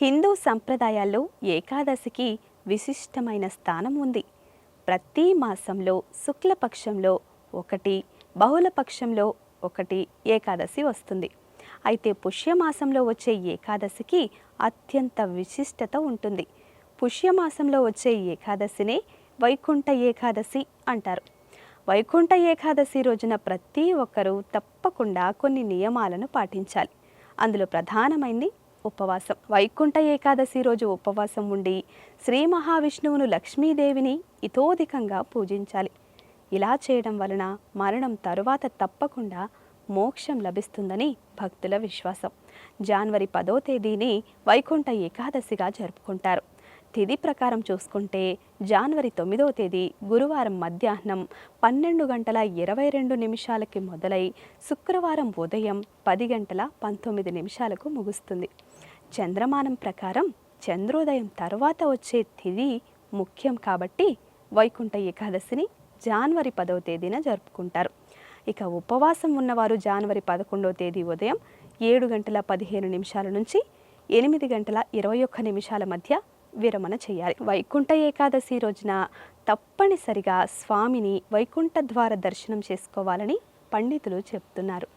హిందూ సంప్రదాయాల్లో ఏకాదశికి విశిష్టమైన స్థానం ఉంది. ప్రతి మాసంలో శుక్లపక్షంలో ఒకటి, బహుళపక్షంలో ఒకటి ఏకాదశి వస్తుంది. అయితే పుష్యమాసంలో వచ్చే ఏకాదశికి అత్యంత విశిష్టత ఉంటుంది. పుష్యమాసంలో వచ్చే ఏకాదశినే వైకుంఠ ఏకాదశి అంటారు. వైకుంఠ ఏకాదశి రోజున ప్రతి ఒక్కరూ తప్పకుండా కొన్ని నియమాలను పాటించాలి. అందులో ప్రధానమైంది ఉపవాసం. వైకుంఠ ఏకాదశి రోజు ఉపవాసం ఉండి శ్రీ మహావిష్ణువును, లక్ష్మీదేవిని ఇతోధికంగా పూజించాలి. ఇలా చేయడం వలన మరణం తరువాత తప్పకుండా మోక్షం లభిస్తుందని భక్తుల విశ్వాసం. జనవరి 10వ తేదీని వైకుంఠ ఏకాదశిగా జరుపుకుంటారు. తిథి ప్రకారం చూసుకుంటే జనవరి 9వ తేదీ గురువారం మధ్యాహ్నం 12:22 మొదలై శుక్రవారం ఉదయం 10:19 ముగుస్తుంది. చంద్రమానం ప్రకారం చంద్రోదయం తర్వాత వచ్చే తిథి ముఖ్యం కాబట్టి వైకుంఠ ఏకాదశిని జనవరి 10వ తేదీన జరుపుకుంటారు. ఇక ఉపవాసం ఉన్నవారు జనవరి 11వ తేదీ ఉదయం 7:15 నుంచి 8:21 మధ్య విరమణ చేయాలి. వైకుంఠ ఏకాదశి రోజున తప్పనిసరిగా స్వామిని వైకుంఠ ద్వార దర్శనం చేసుకోవాలని పండితులు చెప్తున్నారు.